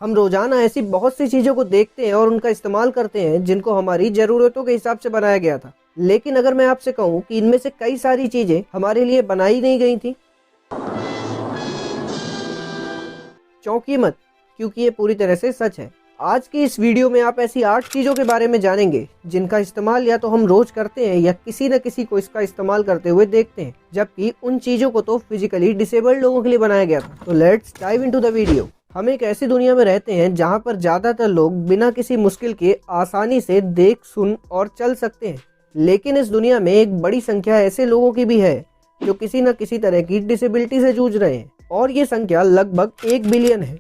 हम रोजाना ऐसी बहुत सी चीज़ों को देखते हैं और उनका इस्तेमाल करते हैं जिनको हमारी ज़रूरतों के हिसाब से बनाया गया था। लेकिन अगर मैं आपसे कहूँ कि इनमें से कई सारी चीज़ें हमारे लिए बनाई नहीं गई थी, चौंकिए मत, क्योंकि ये पूरी तरह से सच है। आज की इस वीडियो में आप ऐसी 8 चीज़ों के बारे में जानेंगे जिनका इस्तेमाल या तो हम रोज करते हैं या किसी न किसी को इसका इस्तेमाल करते हुए देखते हैं, जबकि उन चीज़ों को तो फिजिकली डिसेबल्ड लोगों के लिए बनाया गया था। तो let's dive into the video. हम एक ऐसी दुनिया में रहते हैं जहाँ पर ज़्यादातर लोग बिना किसी मुश्किल के आसानी से देख, सुन और चल सकते हैं। लेकिन इस दुनिया में एक बड़ी संख्या ऐसे लोगों की भी है जो किसी न किसी तरह की डिसेबिलिटी से जूझ रहे हैं, और ये संख्या लगभग 1 बिलियन है।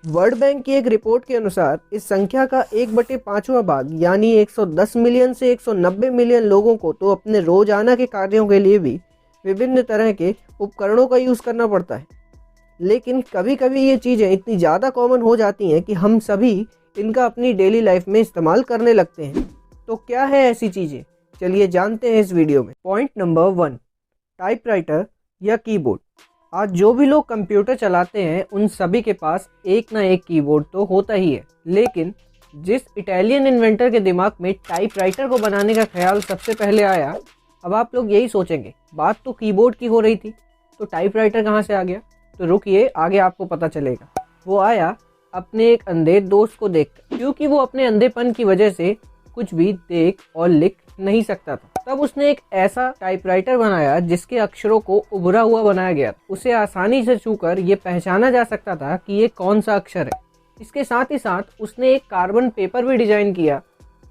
वर्ल्ड बैंक की एक रिपोर्ट के अनुसार इस संख्या का 1/5वां भाग यानी 110 मिलियन से 190 मिलियन लोगों को तो अपने रोजाना के कार्यों के लिए भी विभिन्न तरह के उपकरणों का यूज़ करना पड़ता है। लेकिन कभी कभी ये चीज़ें इतनी ज़्यादा कॉमन हो जाती हैं कि हम सभी इनका अपनी डेली लाइफ में इस्तेमाल करने लगते हैं। तो क्या है ऐसी चीज़ें, चलिए जानते हैं इस वीडियो में। पॉइंट नंबर 1, टाइपराइटर या कीबोर्ड। आज जो भी लोग कंप्यूटर चलाते हैं उन सभी के पास एक ना एक कीबोर्ड तो होता ही है। लेकिन जिस इटालियन इन्वेंटर के दिमाग में टाइपराइटर को बनाने का ख्याल सबसे पहले आया, अब आप लोग यही सोचेंगे बात तो कीबोर्ड की हो रही थी, तो टाइपराइटर कहाँ से आ गया? तो रुकिए, आगे आपको पता चलेगा। वो आया अपने एक अंधे दोस्त को देखकर, क्योंकि वो अपने अंधेपन की वजह से कुछ भी देख और लिख नहीं सकता था। तब उसने एक ऐसा टाइपराइटर बनाया जिसके अक्षरों को उभरा हुआ बनाया गया। उसे आसानी से छूकर ये पहचाना जा सकता था कि ये कौन सा अक्षर है। इसके साथ ही साथ उसने एक कार्बन पेपर भी डिजाइन किया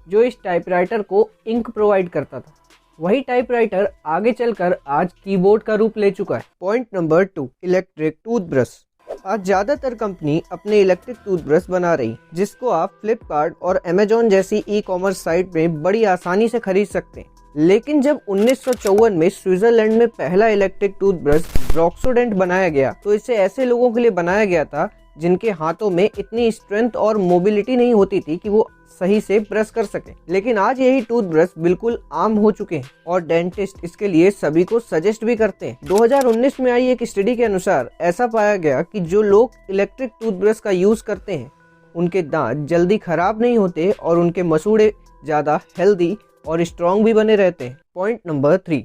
जो इस टाइपराइटर को इंक प्रोवाइड करता था। वही टाइपराइटर आगे चलकर आज कीबोर्ड का रूप ले चुका है। Point number 2, electric toothbrush. आज ज़्यादातर कंपनी अपने इलेक्ट्रिक टूथब्रश बना रही, जिसको आप फ्लिपकार्ट और अमेजोन जैसी ई-कॉमर्स साइट में बड़ी आसानी से खरीद सकते हैं। लेकिन जब 1954 में स्विट्जरलैंड में पहला इलेक्ट्रिक टूथब्रश ब्रॉक्सोडेंट बनाया गया, तो इसे ऐसे लोगों के लिए बनाया गया था जिनके हाथों में इतनी स्ट्रेंथ और मोबिलिटी नहीं होती थी कि वो सही से ब्रश कर सके। लेकिन आज यही टूथब्रश बिल्कुल आम हो चुके हैं और डेंटिस्ट इसके लिए सभी को सजेस्ट भी करते हैं। 2019 में आई एक स्टडी के अनुसार ऐसा पाया गया कि जो लोग इलेक्ट्रिक टूथब्रश का यूज करते हैं उनके दांत जल्दी खराब नहीं होते और उनके मसूड़े ज्यादा हेल्दी और स्ट्रॉन्ग भी बने रहते हैं। Point number 3,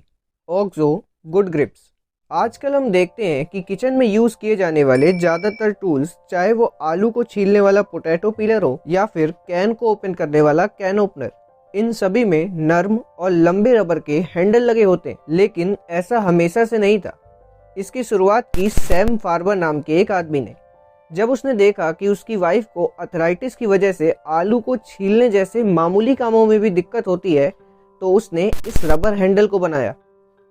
Oxo good grips. आजकल हम देखते हैं कि किचन में यूज किए जाने वाले ज्यादातर टूल्स, चाहे वो आलू को छीलने वाला पोटैटो पीलर हो या फिर कैन को ओपन करने वाला कैन ओपनर, इन सभी में नर्म और लंबे रबर के हैंडल लगे होते हैं। लेकिन ऐसा हमेशा से नहीं था। इसकी शुरुआत की सैम फार्बर नाम के एक आदमी ने। जब उसने देखा कि उसकी वाइफ को अर्थराइटिस की वजह से आलू को छीलने जैसे मामूली कामों में भी दिक्कत होती है, तो उसने इस रबर हैंडल को बनाया।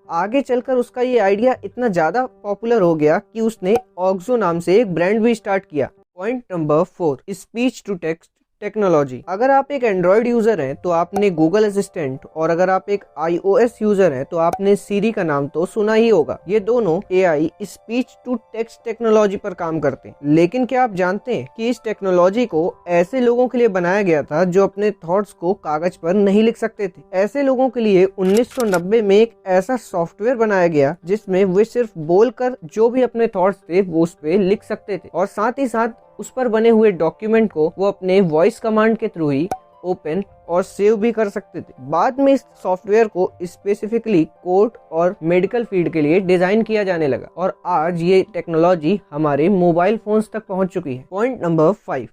आगे चलकर उसका ये आइडिया इतना ज़्यादा पॉपुलर हो गया कि उसने ऑक्सो नाम से एक ब्रांड भी स्टार्ट किया। Point number 4, speech to text technology. अगर आप एक एंड्रॉयड यूजर हैं तो आपने गूगल असिस्टेंट, और अगर आप एक iOS यूजर हैं तो आपने सीरी का नाम तो सुना ही होगा। ये दोनों AI speech to text technology पर काम करते हैं। लेकिन क्या आप जानते हैं कि इस टेक्नोलॉजी को ऐसे लोगों के लिए बनाया गया था जो अपने थॉट्स को कागज पर नहीं लिख सकते थे। ऐसे लोगों के लिए 1990 में एक ऐसा सॉफ्टवेयर बनाया गया जिसमें वे सिर्फ बोलकर जो भी अपने थॉट्स थे वो उस पे लिख सकते थे, और साथ ही साथ उस पर बने हुए डॉक्यूमेंट को वो अपने वॉइस कमांड के थ्रू ही ओपन और सेव भी कर सकते थे। बाद में इस सॉफ्टवेयर को स्पेसिफिकली कोर्ट और मेडिकल फील्ड के लिए डिजाइन किया जाने लगा, और आज ये टेक्नोलॉजी हमारे मोबाइल फोन्स तक पहुंच चुकी है। Point number 5,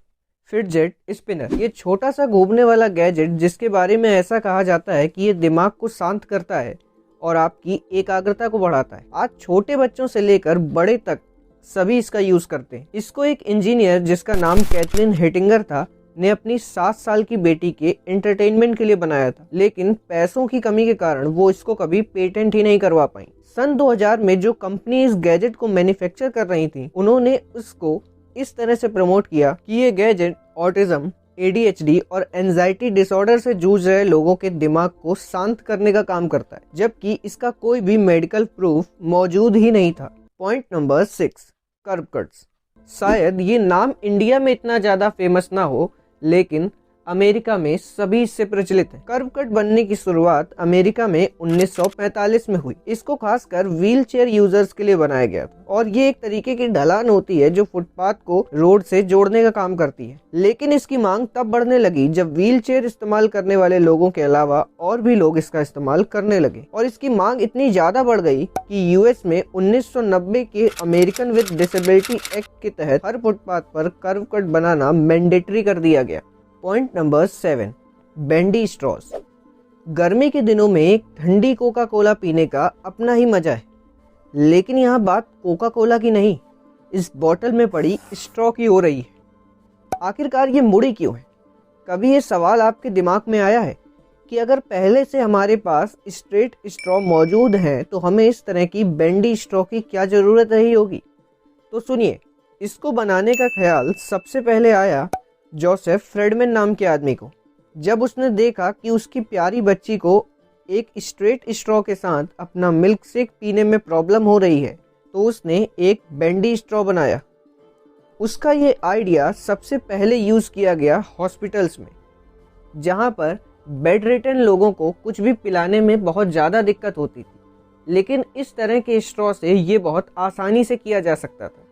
fidget spinner. ये छोटा सा घूमने वाला गैजेट जिसके बारे में ऐसा कहा जाता है कि ये दिमाग को शांत करता है और आपकी एकाग्रता को बढ़ाता है। आज छोटे बच्चों से लेकर बड़े तक सभी इसका यूज करते हैं। इसको एक इंजीनियर जिसका नाम कैथरीन हेटिंगर था ने अपनी 7 साल की बेटी के एंटरटेनमेंट के लिए बनाया था, लेकिन पैसों की कमी के कारण वो इसको कभी पेटेंट ही नहीं करवा पाई। सन 2000 में जो कंपनी इस गैजेट को मैन्युफैक्चर कर रही थी, उन्होंने उसको इस तरह से प्रमोट किया कि ये गैजेट ऑटिज्म, ADHD और एंजाइटी डिसऑर्डर से जूझ रहे लोगों के दिमाग को शांत करने का काम करता है, जबकि इसका कोई भी मेडिकल प्रूफ मौजूद ही नहीं था। Point number 6, curve cuts. शायद ये नाम इंडिया में इतना ज़्यादा फेमस ना हो, लेकिन अमेरिका में सभी इससे प्रचलित है। कर्व कट बनने की शुरुआत अमेरिका में 1945 में हुई। इसको खासकर व्हील चेयर यूजर्स के लिए बनाया गया था और ये एक तरीके की ढलान होती है जो फुटपाथ को रोड से जोड़ने का काम करती है। लेकिन इसकी मांग तब बढ़ने लगी जब व्हील चेयर इस्तेमाल करने वाले लोगों के अलावा और भी लोग इसका इस्तेमाल करने लगे और इसकी मांग इतनी ज्यादा बढ़ गई कि यूएस में 1990 के अमेरिकन विद डिसेबिलिटी एक्ट के तहत हर फुटपाथ पर कर्व कट बनाना मैंडेटरी कर दिया गया। Point number 7, bendy straws. गर्मी के दिनों में ठंडी कोका कोला पीने का अपना ही मजा है, लेकिन यहाँ बात कोका कोला की नहीं, इस बोतल में पड़ी स्ट्रॉ की हो रही है। आखिरकार ये मुड़ी क्यों है? कभी ये सवाल आपके दिमाग में आया है कि अगर पहले से हमारे पास स्ट्रेट स्ट्रॉ मौजूद हैं तो हमें इस तरह की बेंडी स्ट्रॉ की क्या ज़रूरत रही होगी? तो सुनिए, इसको बनाने का ख्याल सबसे पहले आया जोसेफ फ्रेडमैन नाम के आदमी को। जब उसने देखा कि उसकी प्यारी बच्ची को एक स्ट्रेट स्ट्रॉ के साथ अपना मिल्क शेक पीने में प्रॉब्लम हो रही है तो उसने एक बेंडी स्ट्रॉ बनाया। उसका ये आइडिया सबसे पहले यूज़ किया गया हॉस्पिटल्स में, जहाँ पर बेड रिटन लोगों को कुछ भी पिलाने में बहुत ज़्यादा दिक्कत होती थी, लेकिन इस तरह के स्ट्रॉ से ये बहुत आसानी से किया जा सकता था।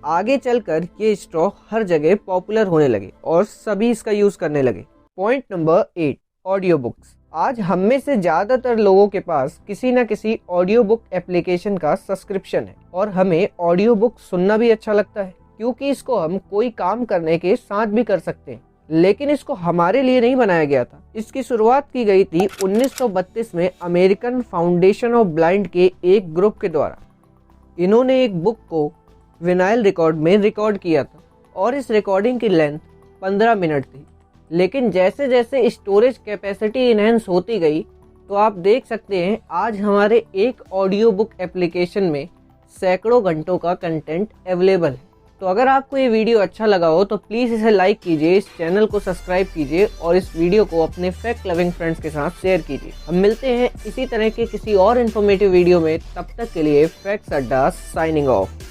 आगे चलकर ये स्ट्रॉ हर जगह पॉपुलर होने लगे और सभी इसका यूज़ करने लगे। Point number 8, audio books. आज हम में से ज़्यादातर लोगों के पास किसी न किसी ऑडियो बुक एप्लीकेशन का सब्सक्रिप्शन है और हमें ऑडियो बुक सुनना भी अच्छा लगता है क्योंकि इसको हम कोई काम करने के साथ भी कर सकते हैं। लेकिन इसको हमारे लिए नहीं बनाया गया था। इसकी शुरुआत की गई थी 1932 में अमेरिकन फाउंडेशन ऑफ ब्लाइंड के एक ग्रुप के द्वारा। इन्होंने एक बुक को विनाइल रिकॉर्ड में रिकॉर्ड किया था और इस रिकॉर्डिंग की लेंथ 15 मिनट थी। लेकिन जैसे जैसे स्टोरेज कैपेसिटी इनहेंस होती गई तो आप देख सकते हैं आज हमारे एक ऑडियो बुक एप्लीकेशन में सैकड़ों घंटों का कंटेंट अवेलेबल है। तो अगर आपको ये वीडियो अच्छा लगा हो तो प्लीज़ इसे लाइक कीजिए, इस चैनल को सब्सक्राइब कीजिए और इस वीडियो को अपने फैक्ट लविंग फ्रेंड्स के साथ शेयर कीजिए। हम मिलते हैं इसी तरह के किसी और इन्फॉर्मेटिव वीडियो में, तब तक के लिए फैक्ट्स अड्डा साइनिंग ऑफ।